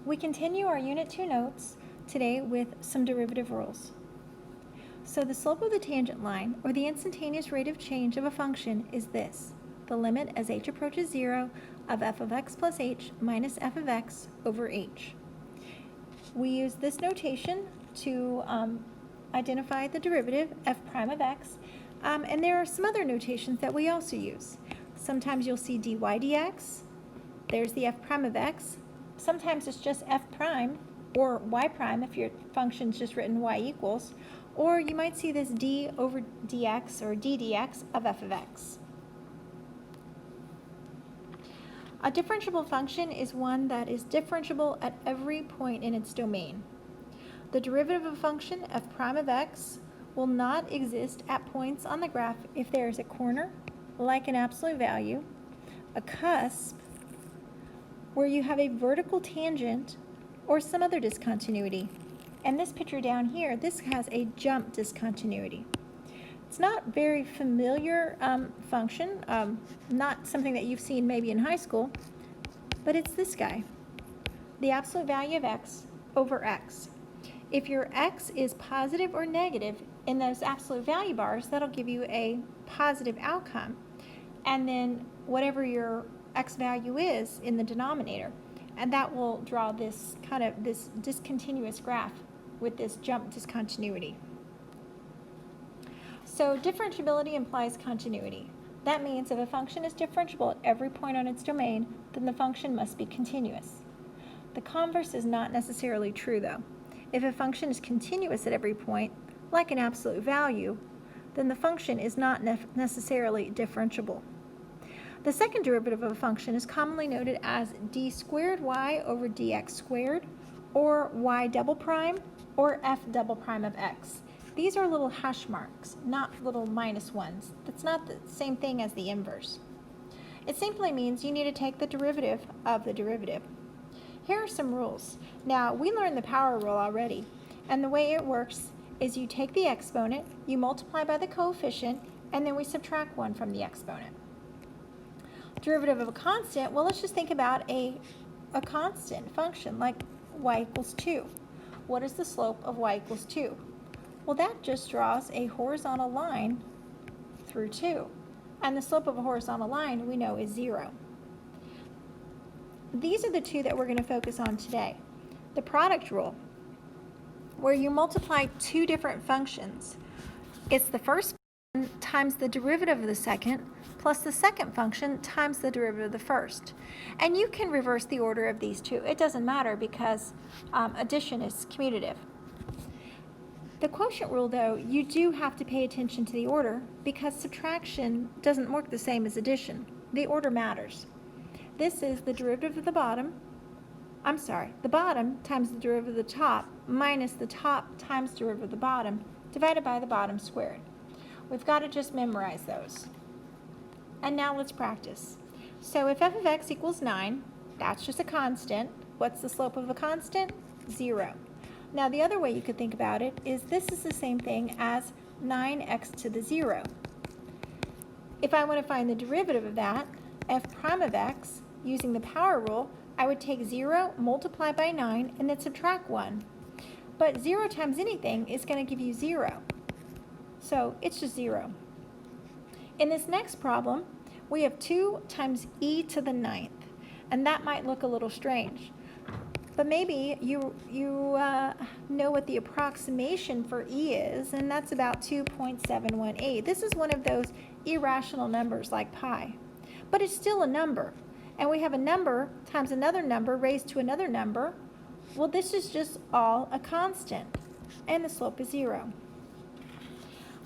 We continue our Unit 2 notes today with some derivative rules. So the slope of the tangent line, or the instantaneous rate of change of a function, is this: the limit as h approaches 0 of f of x plus h minus f of x over h. We use this notation to identify the derivative, f prime of x, and there are some other notations that we also use. Sometimes you'll see dy dx, there's the f prime of x. Sometimes it's just f prime or y prime if your function's just written y equals, or you might see this d over dx or d dx of f of x. A differentiable function is one that is differentiable at every point in its domain. The derivative of a function f prime of x will not exist at points on the graph if there is a corner, like an absolute value, a cusp, where you have a vertical tangent, or some other discontinuity. And this picture down here, this has a jump discontinuity. It's not very familiar function, not something that you've seen maybe in high school, but it's this guy, the absolute value of x over x. If your x is positive or negative in those absolute value bars, that'll give you a positive outcome. And then whatever your x value is in the denominator, and that will draw this kind of this discontinuous graph with this jump discontinuity. So differentiability implies continuity. That means if a function is differentiable at every point on its domain, then the function must be continuous. The converse is not necessarily true though. If a function is continuous at every point, like an absolute value, then the function is not necessarily differentiable. The second derivative of a function is commonly noted as d squared y over dx squared, or y double prime, or f double prime of x. These are little hash marks, not little minus ones. That's not the same thing as the inverse. It simply means you need to take the derivative of the derivative. Here are some rules. Now, we learned the power rule already, and the way it works is you take the exponent, you multiply by the coefficient, and then we subtract 1 from the exponent. Derivative of a constant, well, let's just think about a constant function like y equals 2. What is the slope of y equals 2? Well, that just draws a horizontal line through 2. And the slope of a horizontal line we know is 0. These are the two that we're going to focus on today. The product rule, where you multiply two different functions. It's the first function times the derivative of the second, plus the second function times the derivative of the first. And you can reverse the order of these two. It doesn't matter because addition is commutative. The quotient rule, though, you do have to pay attention to the order because subtraction doesn't work the same as addition. The order matters. This is the derivative of the bottom times the derivative of the top minus the top times the derivative of the bottom divided by the bottom squared. We've got to just memorize those. And now let's practice. So if f of x equals 9, that's just a constant. What's the slope of a constant? 0. Now the other way you could think about it is this is the same thing as 9x to the 0. If I want to find the derivative of that, f prime of x, using the power rule, I would take 0, multiply by 9, and then subtract 1. But 0 times anything is going to give you 0. So it's just 0. In this next problem, we have 2 times e to the 9th, and that might look a little strange. But maybe you know what the approximation for e is, and that's about 2.718. This is one of those irrational numbers like pi, but it's still a number. And we have a number times another number raised to another number. Well, this is just all a constant, and the slope is 0.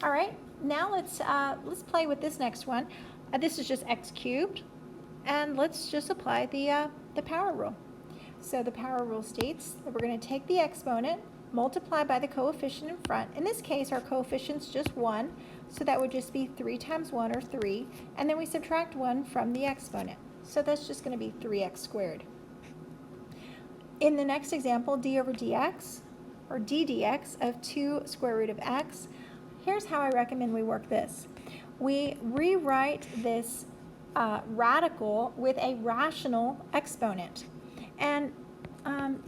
All right, now let's play with this next one. This is just x cubed, and let's just apply the power rule. So the power rule states that we're going to take the exponent, multiply by the coefficient in front. In this case, our coefficient's just 1, so that would just be 3 times 1, or 3, and then we subtract 1 from the exponent. So that's just going to be 3x squared. In the next example, d over dx, or d dx of 2 square root of x, here's how I recommend we work this. We rewrite this radical with a rational exponent. And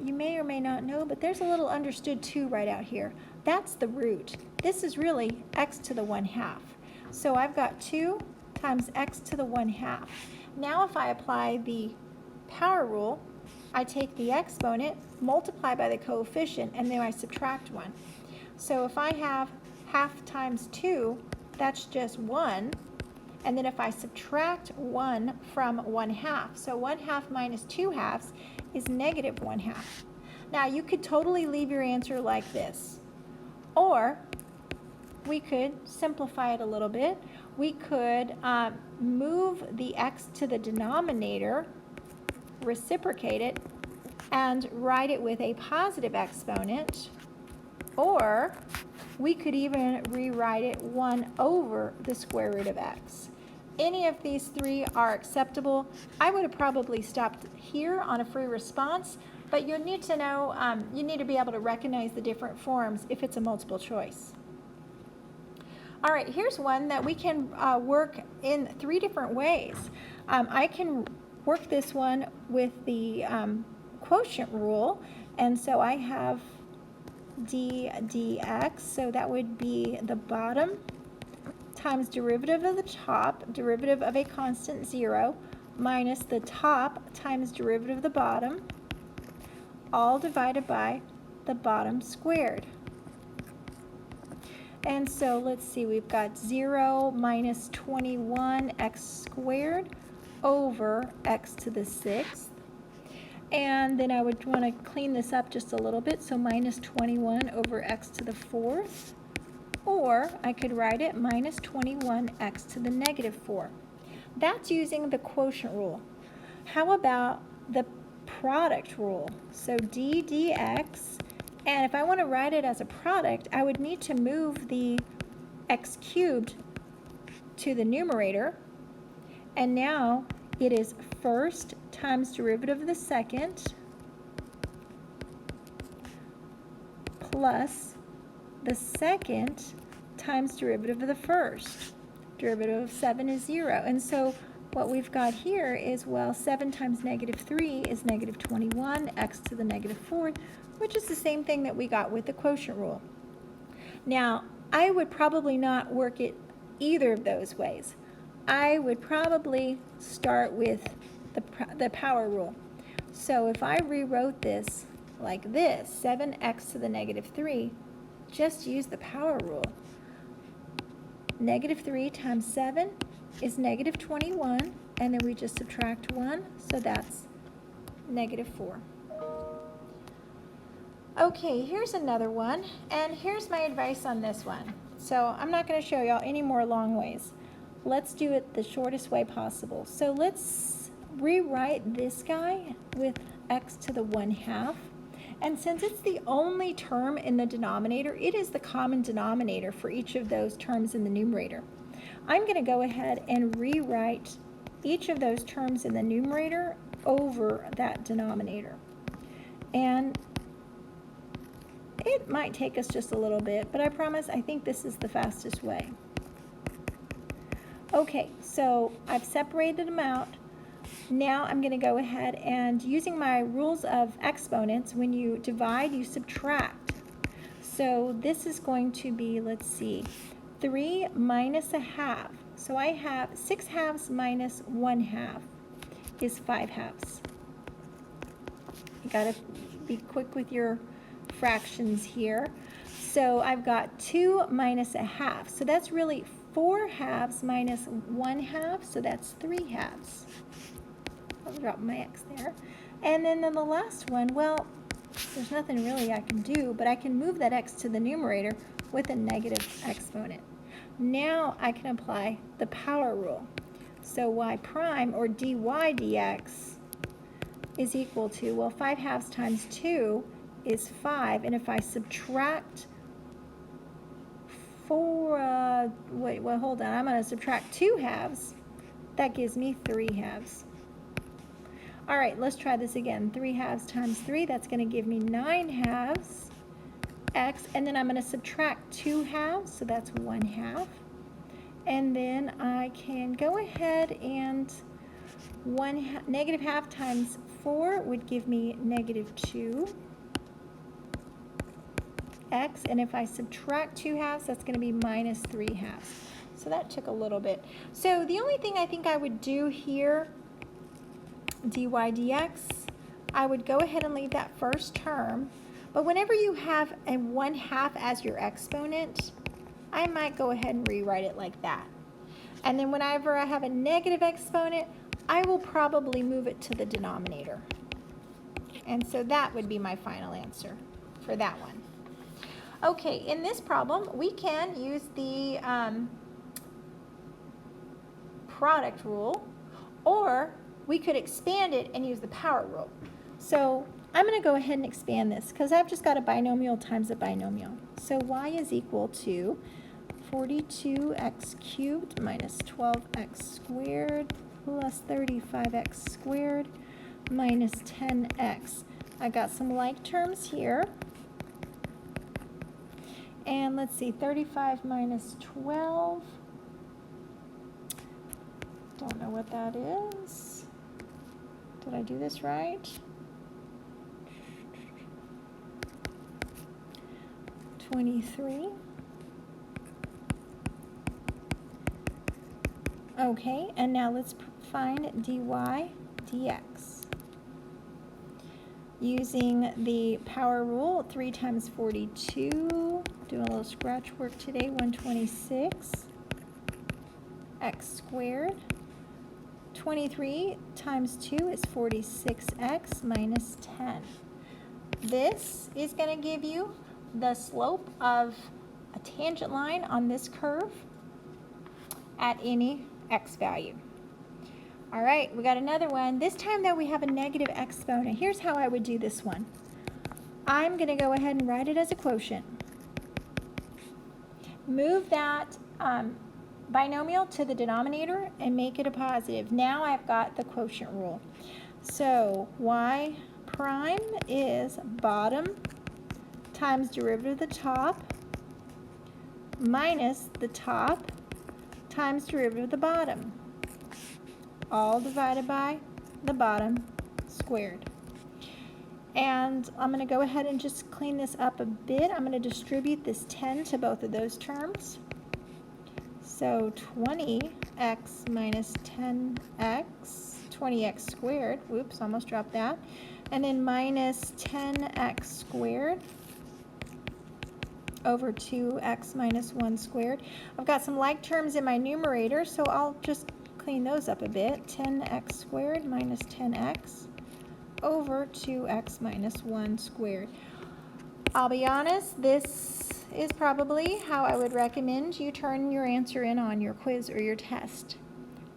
you may or may not know, but there's a little understood 2 right out here. That's the root. This is really x to the 1/2. So I've got 2 times x to the 1/2. Now if I apply the power rule, I take the exponent, multiply by the coefficient, and then I subtract 1. So if I have 1/2 times 2, that's just 1. And then if I subtract 1 from 1/2, so 1/2 minus 2/2 is negative 1/2. Now you could totally leave your answer like this. Or we could simplify it a little bit. We could move the x to the denominator, reciprocate it, and write it with a positive exponent. Or we could even rewrite it 1 over the square root of x. Any of these 3 are acceptable. I would have probably stopped here on a free response, but you need to know, you need to be able to recognize the different forms if it's a multiple choice. All right, here's one that we can work in 3 different ways. I can work this one with the quotient rule, and so I have d dx, so that would be the bottom times derivative of the top, derivative of a constant 0, minus the top times derivative of the bottom, all divided by the bottom squared. And so let's see, we've got 0 minus 21x squared over x to the 6th. And then I would want to clean this up just a little bit, so minus 21 over x to the 4th. Or I could write it minus 21x to the negative 4. That's using the quotient rule. How about the product rule? So d dx, and if I want to write it as a product, I would need to move the x cubed to the numerator, and now it is first times derivative of the second plus the second times derivative of the first. Derivative of 7 is 0. And so what we've got here is, well, 7 times negative 3 is negative 21, x to the negative 4th, which is the same thing that we got with the quotient rule. Now, I would probably not work it either of those ways. I would probably start with the power rule. So if I rewrote this like this, 7x to the negative 3, just use the power rule. Negative 3 times 7 is negative 21, and then we just subtract 1, so that's negative 4. Okay, here's another one, and here's my advice on this one. So I'm not going to show y'all any more long ways. Let's do it the shortest way possible. So let's rewrite this guy with x to the 1/2. And since it's the only term in the denominator, it is the common denominator for each of those terms in the numerator. I'm going to go ahead and rewrite each of those terms in the numerator over that denominator. And it might take us just a little bit, but I promise I think this is the fastest way. Okay, so I've separated them out. Now I'm going to go ahead and, using my rules of exponents, when you divide, you subtract. So this is going to be, let's see, 3 minus 1/2. So I have 6/2 minus 1/2 is 5/2. You got to be quick with your fractions here. So I've got 2 minus 1/2. So that's really 4/2 minus 1/2. So that's 3/2. I'll drop my x there. And then the last one, well, there's nothing really I can do, but I can move that x to the numerator with a negative exponent. Now I can apply the power rule. So y prime, or dy dx, is equal to, well, 5/2 times 2 is 5, and if I subtract 4, wait, well, hold on, I'm going to subtract 2/2, that gives me 3/2. All right, let's try this again. 3/2 times 3, that's going to give me 9/2 x, and then I'm going to subtract 2/2, so that's 1/2. And then I can go ahead and Negative half times 4 would give me negative 2x. And if I subtract 2 halves, that's going to be minus 3 halves. So that took a little bit. So the only thing I think I would do here, dy dx, I would go ahead and leave that first term. But whenever you have a 1/2 as your exponent, I might go ahead and rewrite it like that. And then whenever I have a negative exponent, I will probably move it to the denominator. And so that would be my final answer for that one. Okay, in this problem, we can use the product rule, or we could expand it and use the power rule. So I'm going to go ahead and expand this because I've just got a binomial times a binomial. So y is equal to 42x cubed minus 12x squared plus 35x squared minus 10x. I got some like terms here. And let's see, 35 minus 12. Don't know what that is. Did I do this right? 23. Okay, and now let's find dy dx. Using the power rule, 3 times 42, doing a little scratch work today, 126, x squared. 23 times 2 is 46x minus 10. This is going to give you the slope of a tangent line on this curve at any x value. All right, we got another one. This time, though, we have a negative exponent. Here's how I would do this one. I'm going to go ahead and write it as a quotient. Move that binomial to the denominator and make it a positive. Now I've got the quotient rule. So y prime is bottom times derivative of the top minus the top times derivative of the bottom, all divided by the bottom squared. And I'm going to go ahead and just clean this up a bit. I'm going to distribute this 10 to both of those terms. So 20x minus 10x, 20x squared, whoops, almost dropped that, and then minus 10x squared over 2x minus 1 squared. I've got some like terms in my numerator, so I'll just clean those up a bit. 10x squared minus 10x over 2x minus 1 squared. I'll be honest, this is probably how I would recommend you turn your answer in on your quiz or your test,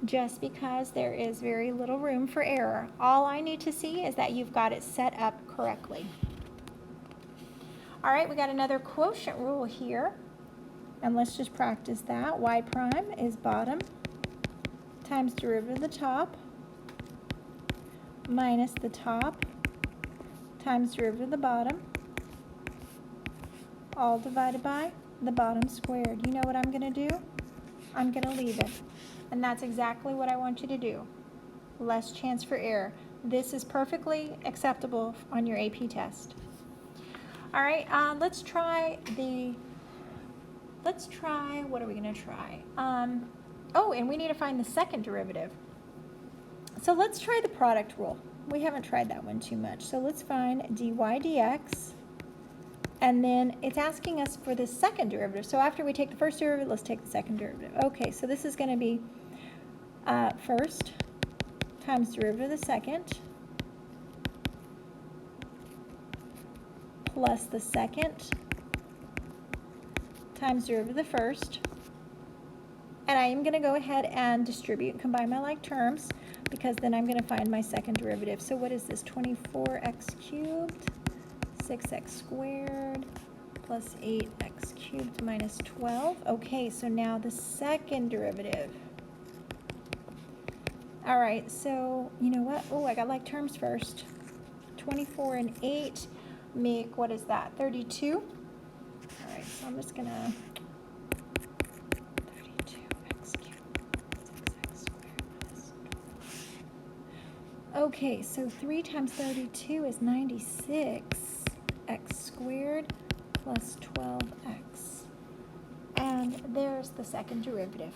just because there is very little room for error. All I need to see is that you've got it set up correctly. All right, we got another quotient rule here, and let's just practice that. Y prime is bottom times derivative of the top minus the top times derivative of the bottom, all divided by the bottom squared. You know what I'm going to do? I'm going to leave it. And that's exactly what I want you to do. Less chance for error. This is perfectly acceptable on your AP test. All right, let's try, what are we going to try? Oh, and we need to find the second derivative. So let's try the product rule. We haven't tried that one too much. So let's find dy dx. And then it's asking us for the second derivative. So after we take the first derivative, let's take the second derivative. Okay, so this is going to be first times derivative of the second plus the second times derivative of the first. And I am going to go ahead and distribute and combine my like terms, because then I'm going to find my second derivative. So what is this? 24x cubed, 6x squared, plus 8x cubed minus 12. Okay, so now the second derivative. All right, so you know what? Oh, I got like terms first. 24 and 8 make, what is that, 32? All right, so I'm just going to 32x cubed, 6x squared minus 12. Okay, so 3 times 32 is 96x squared plus 12x. And there's the second derivative.